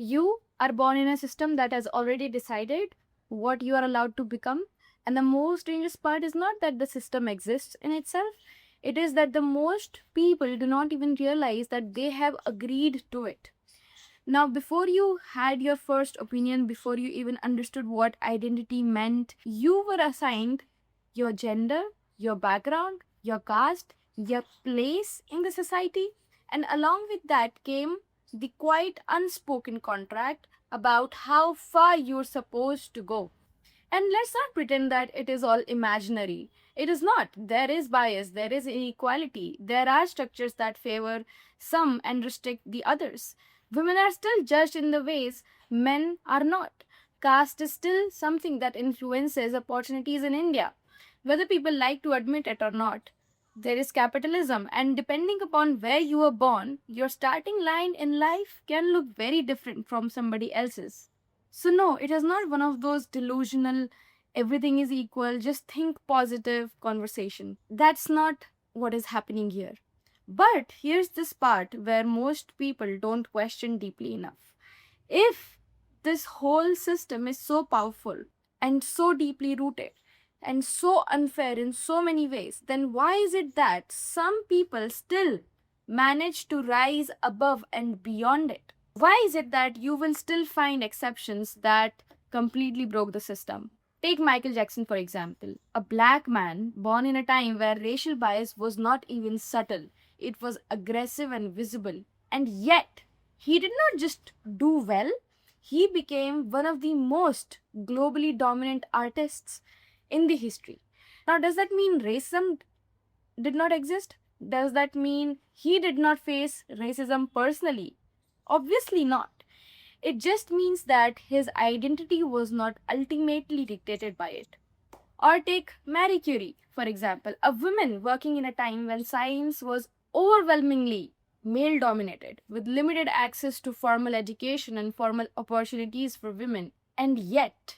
You are born in a system that has already decided what you are allowed to become. And the most dangerous part is not that the system exists in itself, it is that the most people do not even realize that they have agreed to it. Now, before you had your first opinion, before you even understood what identity meant, you were assigned your gender, your background, your caste, your place in the society, and along with that came the quite unspoken contract about how far you're supposed to go. And let's not pretend that it is all imaginary. It is not. There is bias, there is inequality, there are structures that favor some and restrict the others. Women are still judged in the ways men are not. Caste is still something that influences opportunities in India, whether people like to admit it or not. There is capitalism, and depending upon where you were born, your starting line in life can look very different from somebody else's. So, no, it is not one of those delusional, everything is equal, just think positive conversation. That's not what is happening here. But here's this part where most people don't question deeply enough. If this whole system is so powerful and so deeply rooted and so unfair in so many ways, then why is it that some people still manage to rise above and beyond it? Why is it that you will still find exceptions that completely broke the system? Take Michael Jackson, for example, a black man born in a time where racial bias was not even subtle, it was aggressive and visible. And yet, he did not just do well, he became one of the most globally dominant artists in the history. Now, does that mean racism did not exist? Does that mean he did not face racism personally? Obviously not. It just means that his identity was not ultimately dictated by it. Or take Marie Curie, for example, a woman working in a time when science was overwhelmingly male dominated, with limited access to formal education and formal opportunities for women. And yet,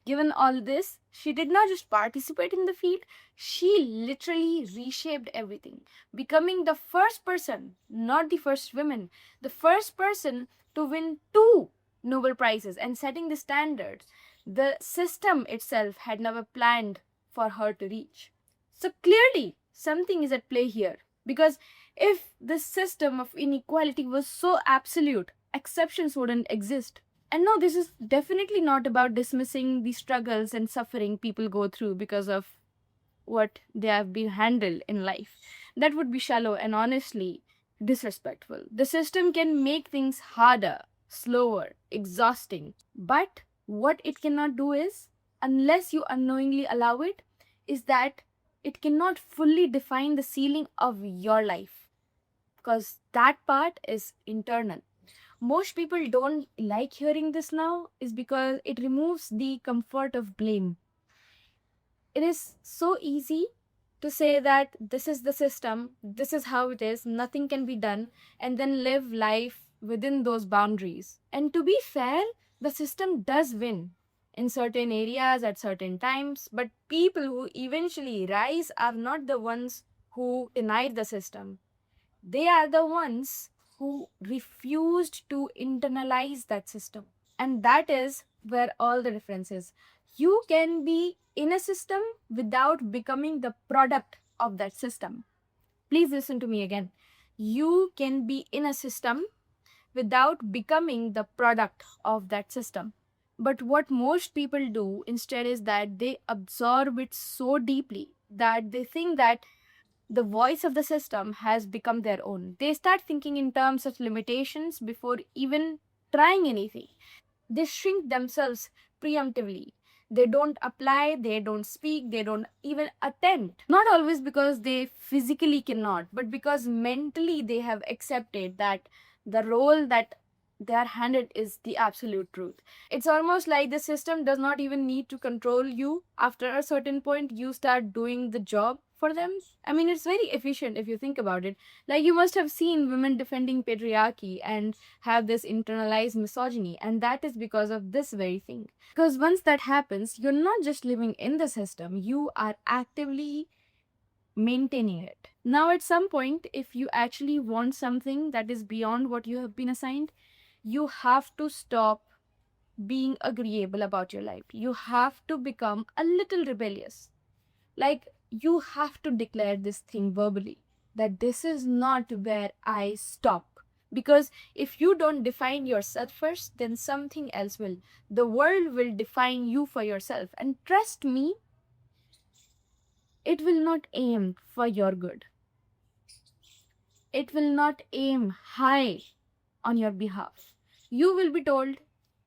given all this, she did not just participate in the field, she literally reshaped everything, becoming the first person, not the first woman, the first person to win two Nobel Prizes and setting the standards the system itself had never planned for her to reach. So clearly, something is at play here. Because if this system of inequality was so absolute, exceptions wouldn't exist. And no, this is definitely not about dismissing the struggles and suffering people go through because of what they have been handled in life. That would be shallow and honestly disrespectful. The system can make things harder, slower, exhausting. But what it cannot do is, unless you unknowingly allow it, is that it cannot fully define the ceiling of your life. Because that part is internal. Most people don't like hearing this now is because it removes the comfort of blame. It is so easy to say that this is the system, this is how it is, nothing can be done, and then live life within those boundaries. And to be fair, the system does win in certain areas at certain times, but people who eventually rise are not the ones who denied the system. They are the ones who refused to internalize that system. And that is where all the difference is. You can be in a system without becoming the product of that system. Please listen to me again. You can be in a system without becoming the product of that system. But what most people do instead is that they absorb it so deeply that they think that the voice of the system has become their own. They start thinking in terms of limitations before even trying anything. They shrink themselves preemptively. They don't apply, they don't speak, they don't even attempt. Not always because they physically cannot, but because mentally they have accepted that the role that they are handed is the absolute truth. It's almost like the system does not even need to control you. After a certain point, you start doing the job for them. I mean, it's very efficient if you think about it. Like, you must have seen women defending patriarchy and have this internalized misogyny, and that is because of this very thing. Because once that happens, you're not just living in the system, you are actively maintaining it. Now, at some point, if you actually want something that is beyond what you have been assigned, You have to stop being agreeable about your life. You have to become a little rebellious. Like, you have to declare this thing verbally that this is not where I stop. Because if you don't define yourself first, then something else will. The world will define you for yourself. And trust me, it will not aim for your good. It will not aim high on your behalf. You will be told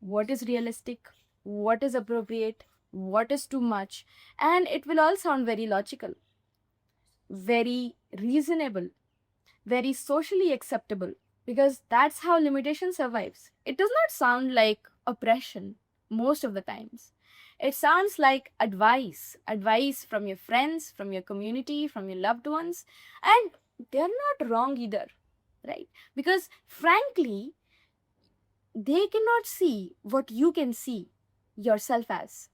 what is realistic, what is appropriate, what is too much, and it will all sound very logical, very reasonable, very socially acceptable, because that's how limitation survives. It does not sound like oppression most of the times. It sounds like advice from your friends, from your community, from your loved ones, and they're not wrong either, right? Because frankly, they cannot see what you can see yourself as.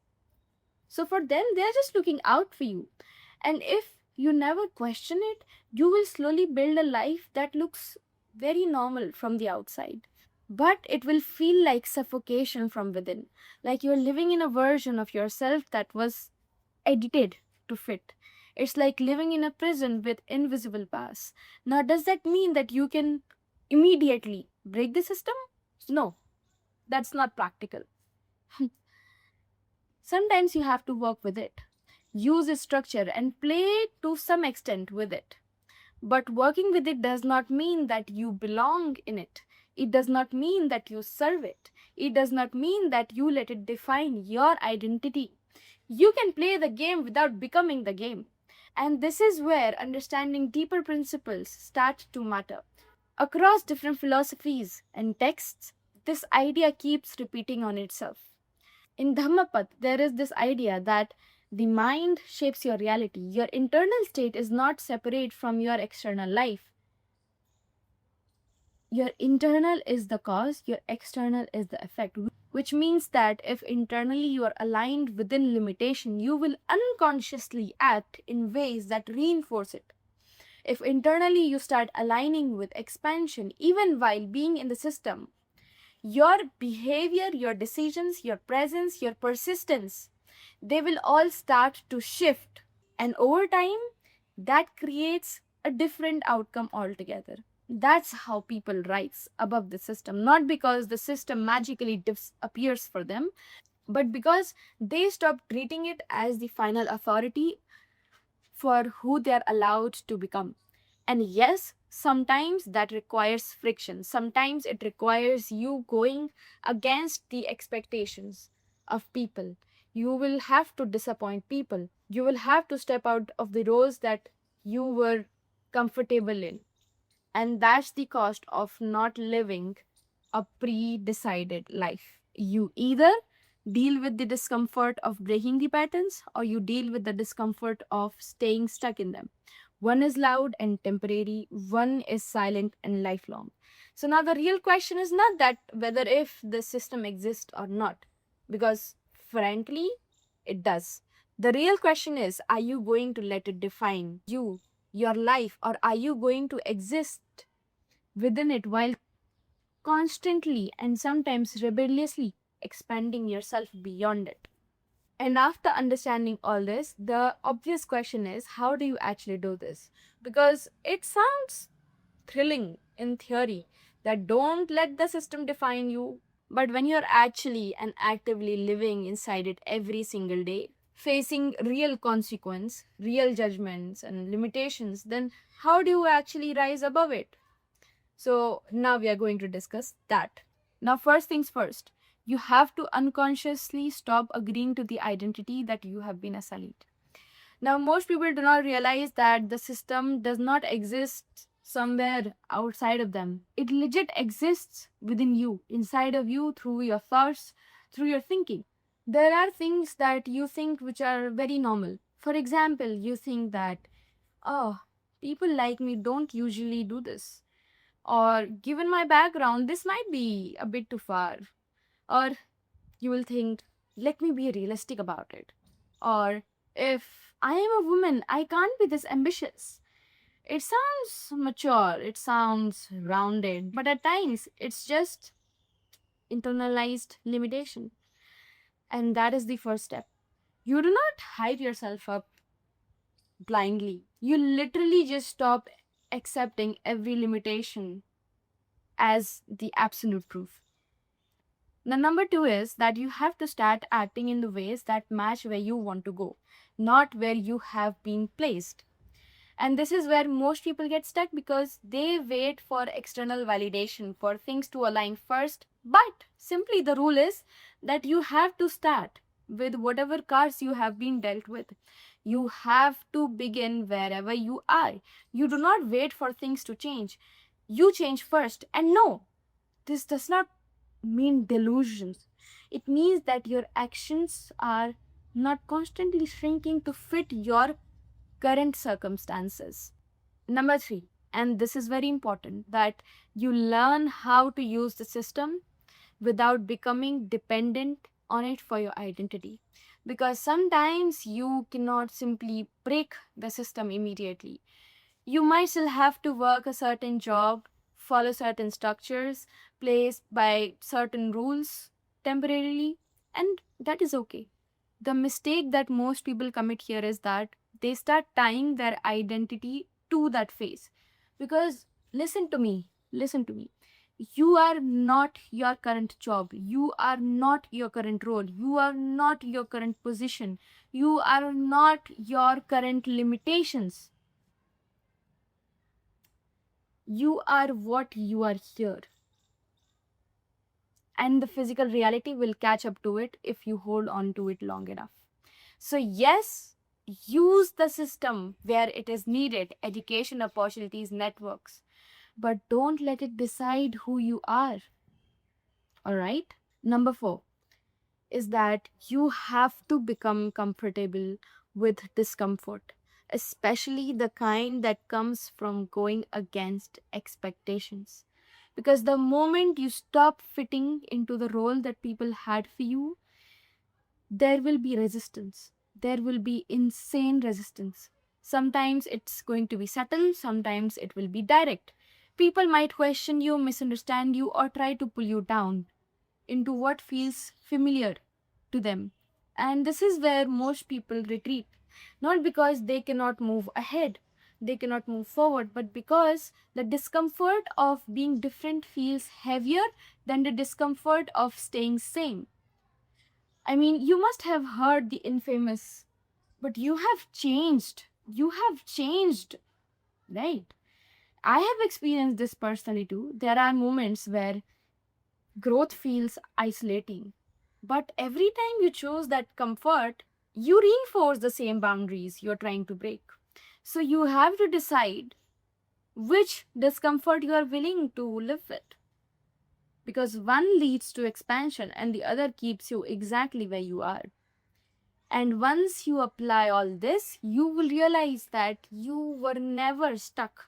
So for them, they're just looking out for you. And if you never question it, you will slowly build a life that looks very normal from the outside. But it will feel like suffocation from within. Like you're living in a version of yourself that was edited to fit. It's like living in a prison with invisible bars. Now, does that mean that you can immediately break the system? No, that's not practical. Sometimes you have to work with it, use its structure, and play to some extent with it. But working with it does not mean that you belong in it. It does not mean that you serve it. It does not mean that you let it define your identity. You can play the game without becoming the game. And this is where understanding deeper principles start to matter. Across different philosophies and texts, this idea keeps repeating on itself. In Dhammapat, there is this idea that the mind shapes your reality. Your internal state is not separate from your external life. Your internal is the cause, your external is the effect, which means that if internally you are aligned within limitation, you will unconsciously act in ways that reinforce it. If internally you start aligning with expansion, even while being in the system, your behavior, your decisions, your presence, your persistence, they will all start to shift. And over time, that creates a different outcome altogether. That's how people rise above the system, not because the system magically disappears for them, but because they stop treating it as the final authority for who they're allowed to become. And yes, sometimes that requires friction. Sometimes it requires you going against the expectations of people. You will have to disappoint people. You will have to step out of the roles that you were comfortable in. And that's the cost of not living a pre-decided life. You either deal with the discomfort of breaking the patterns or you deal with the discomfort of staying stuck in them. One is loud and temporary, one is silent and lifelong. So now the real question is not that whether if the system exists or not, because frankly, it does. The real question is, are you going to let it define you, your life, or are you going to exist within it while constantly and sometimes rebelliously expanding yourself beyond it? And after understanding all this, the obvious question is, how do you actually do this? Because it sounds thrilling in theory that don't let the system define you. But when you're actually and actively living inside it every single day, facing real consequence, real judgments and limitations, then how do you actually rise above it? So now we are going to discuss that. Now, first things first, you have to unconsciously stop agreeing to the identity that you have been assigned. Now, most people do not realize that the system does not exist somewhere outside of them. It legit exists within you, inside of you, through your thoughts, through your thinking. There are things that you think which are very normal. For example, you think that, oh, people like me don't usually do this. Or given my background, this might be a bit too far. Or you will think, let me be realistic about it. Or if I am a woman, I can't be this ambitious. It sounds mature, it sounds rounded, but at times it's just internalized limitation. And that is the first step. You do not hype yourself up blindly. You literally just stop accepting every limitation as the absolute proof. The number two is that you have to start acting in the ways that match where you want to go, not where you have been placed. And this is where most people get stuck because they wait for external validation, for things to align first. But simply the rule is that you have to start with whatever cards you have been dealt with. You have to begin wherever you are. You do not wait for things to change. You change first. And no, this does not mean delusions. It means that your actions are not constantly shrinking to fit your current circumstances. Number three, and this is very important, that you learn how to use the system without becoming dependent on it for your identity. Because sometimes you cannot simply break the system immediately. You might still have to work a certain job, follow certain structures, placed by certain rules temporarily, and that is okay. The mistake that most people commit here is that they start tying their identity to that phase. Because listen to me. You are not your current job. You are not your current role. You are not your current position. You are not your current limitations. You are what you are here. And the physical reality will catch up to it if you hold on to it long enough. So, yes, use the system where it is needed, education, opportunities, networks, but don't let it decide who you are. All right? Number four is that you have to become comfortable with discomfort, especially the kind that comes from going against expectations. Because the moment you stop fitting into the role that people had for you, there will be resistance. There will be insane resistance. Sometimes it's going to be subtle, sometimes it will be direct. People might question you, misunderstand you, or try to pull you down into what feels familiar to them. And this is where most people retreat. Not because they cannot move ahead, they cannot move forward, but because the discomfort of being different feels heavier than the discomfort of staying same. I mean, you must have heard the infamous, but you have changed. You have changed, right? I have experienced this personally too. There are moments where growth feels isolating, but every time you choose that comfort, you reinforce the same boundaries you're trying to break. So you have to decide which discomfort you are willing to live with. Because one leads to expansion and the other keeps you exactly where you are. And once you apply all this, you will realize that you were never stuck,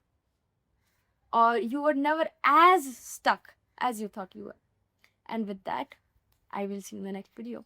or you were never as stuck as you thought you were. And with that, I will see you in the next video.